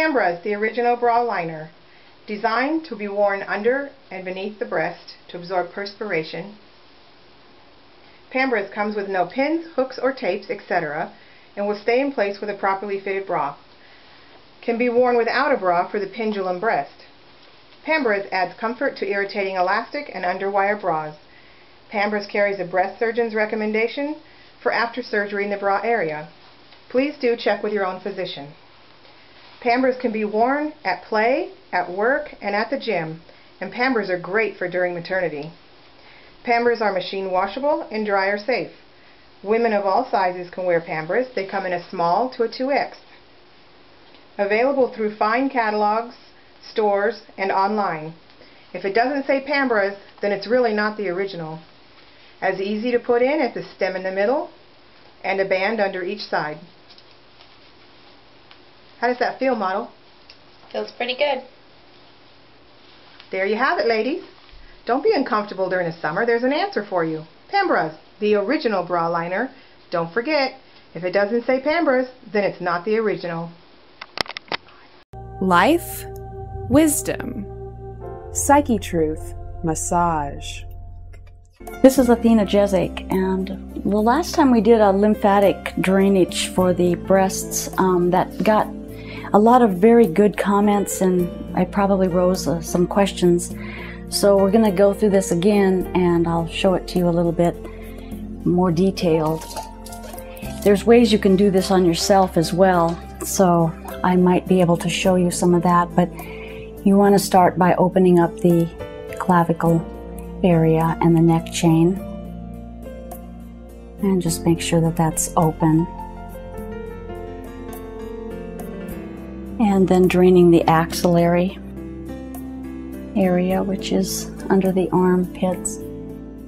Pambras, the original bra liner, designed to be worn under and beneath the breast to absorb perspiration. Pambras comes with no pins, hooks, or tapes, etc., and will stay in place with a properly fitted bra. Can be worn without a bra for the pendulum breast. Pambras adds comfort to irritating elastic and underwire bras. Pambras carries a breast surgeon's recommendation for after surgery in the bra area. Please do check with your own physician. Pambras can be worn at play, at work, and at the gym, and Pambras are great for during maternity. Pambras are machine washable and dryer safe. Women of all sizes can wear Pambras. They come in a small to a 2X. Available through fine catalogs, stores, and online. If it doesn't say Pambras, then it's really not the original. As easy to put in as the stem in the middle and a band under each side. How does that feel, model? Feels pretty good. There you have it, ladies. Don't be uncomfortable during the summer. There's an answer for you. Pambras, the original bra liner. Don't forget, if it doesn't say Pambras, then it's not the original. Life, wisdom, psyche truth, massage. This is Athena Jezik, and the last time we did a lymphatic drainage for the breasts that got a lot of very good comments, and I probably rose some questions. So we're going to go through this again, and I'll show it to you a little bit more detailed. There's ways you can do this on yourself as well, so I might be able to show you some of that, but you want to start by opening up the clavicle area and the neck chain, and just make sure that that's open, and then draining the axillary area, which is under the armpits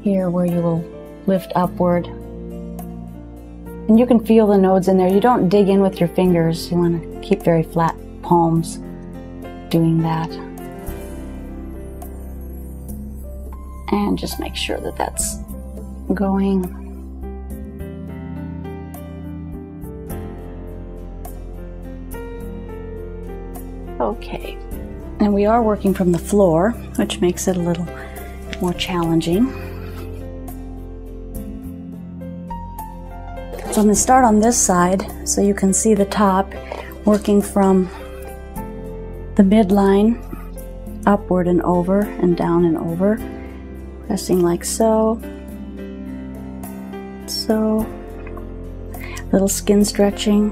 here, where you will lift upward, and you can feel the nodes in there. You don't dig in with your fingers. You want to keep very flat palms doing that. And just make sure that that's going. Okay, and we are working from the floor, which makes it a little more challenging. So I'm going to start on this side so you can see the top, working from the midline upward and over and down and over. Pressing like so, so, little skin stretching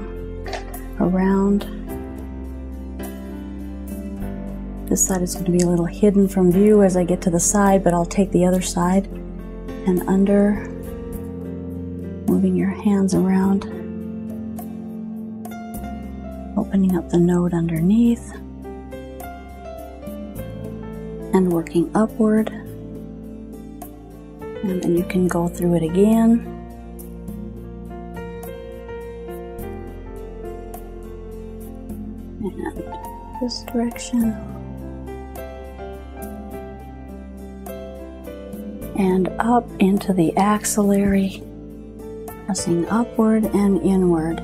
around. This side is going to be a little hidden from view as I get to the side, but I'll take the other side and under, moving your hands around, opening up the node underneath, and working upward. And then you can go through it again. And this direction. And up into the axillary, pressing upward and inward.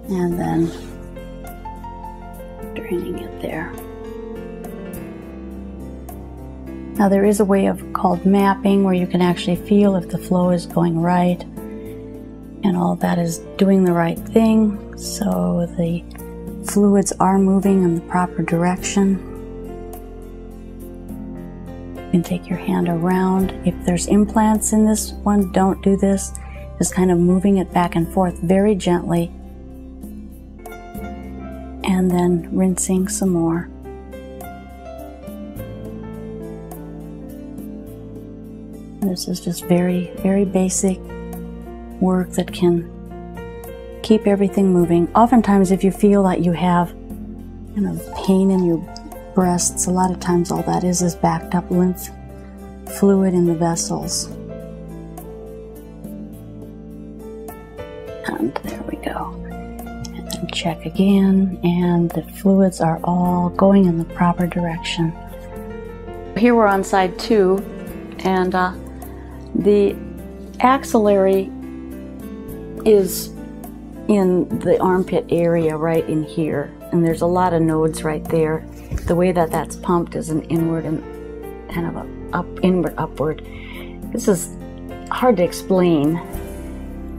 And then draining it there. Now there is a way called mapping, where you can actually feel if the flow is going right and all that is doing the right thing, so the fluids are moving in the proper direction. You can take your hand around. If there's implants in this one, don't do this. Just kind of moving it back and forth very gently, and then rinsing some more. This is just very, very basic work that can keep everything moving. Oftentimes, if you feel that you have pain in your breasts, a lot of times all that is backed up lymph fluid in the vessels. And there we go. And then check again, and the fluids are all going in the proper direction. Here we're on side 2, and the axillary is in the armpit area right in here, and there's a lot of nodes right there. The way that that's pumped is an inward and kind of a inward upward. This is hard to explain.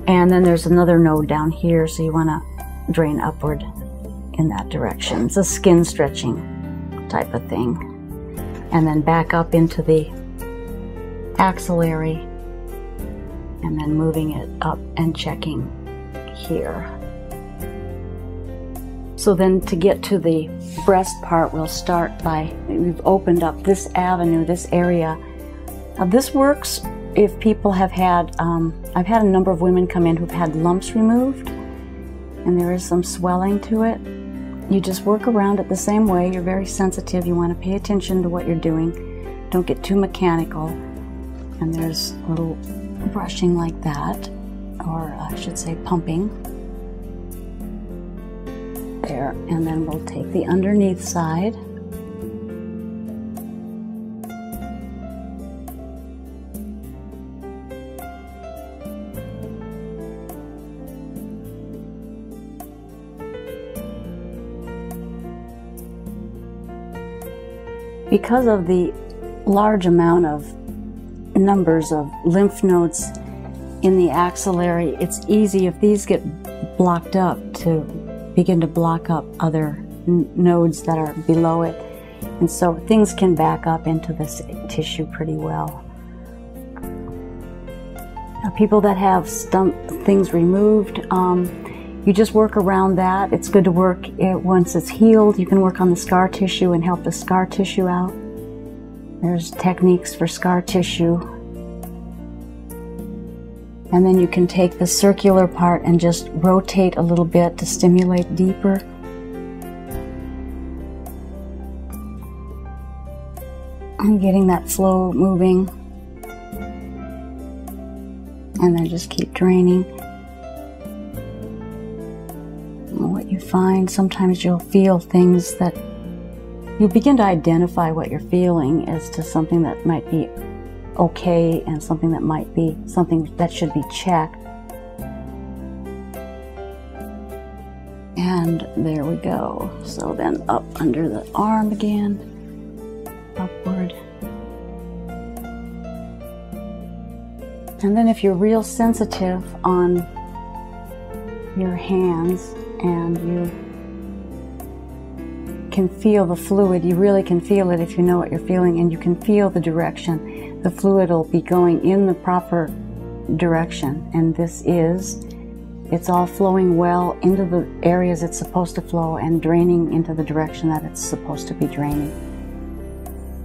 And then there's another node down here, so you want to drain upward in that direction. It's a skin stretching type of thing. And then back up into the axillary, and then moving it up and checking here. So then to get to the breast part, we'll start by, we've opened up this avenue, this area. Now this works if people have had, I've had a number of women come in who've had lumps removed, and there is some swelling to it. You just work around it the same way. You're very sensitive. You want to pay attention to what you're doing. Don't get too mechanical. And there's a little brushing like that, or I should say pumping. There, and then we'll take the underneath side. Because of the large amount of numbers of lymph nodes in the axillary, it's easy if these get blocked up to begin to block up other nodes that are below it. And so things can back up into this tissue pretty well. Now, people that have things removed, you just work around that. It's good to work once it's healed. You can work on the scar tissue and help the scar tissue out. There's techniques for scar tissue. And then you can take the circular part and just rotate a little bit to stimulate deeper. And getting that flow moving. And then just keep draining. And what you find, sometimes you'll feel things that you'll begin to identify what you're feeling as to something that might be okay and something that might be something that should be checked. And there we go. So then up under the arm again, upward. And then if you're real sensitive on your hands and you can feel the fluid, you really can feel it if you know what you're feeling, and you can feel the direction. The fluid will be going in the proper direction, and it's all flowing well into the areas it's supposed to flow and draining into the direction that it's supposed to be draining.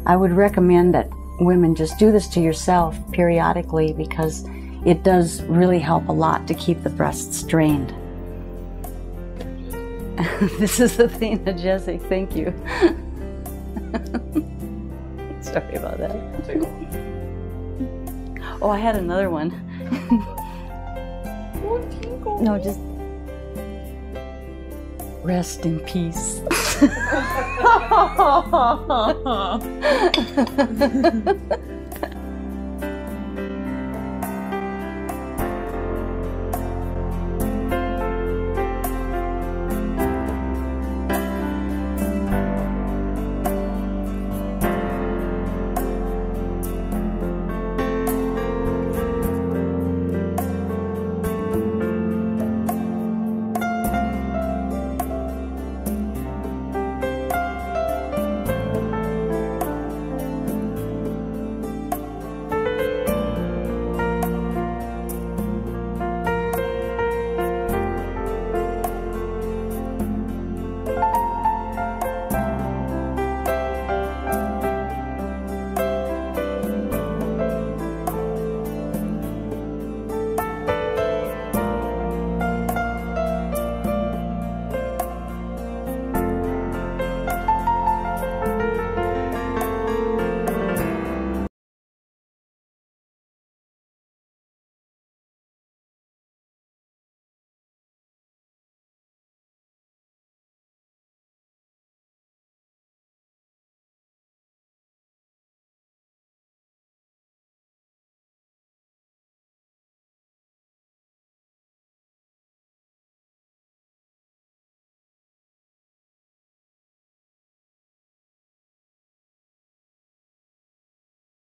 I would recommend that women just do this to yourself periodically, because it does really help a lot to keep the breasts drained. This is Athena Jessic, thank you. Sorry about that. Oh, I had another one. No, just rest in peace.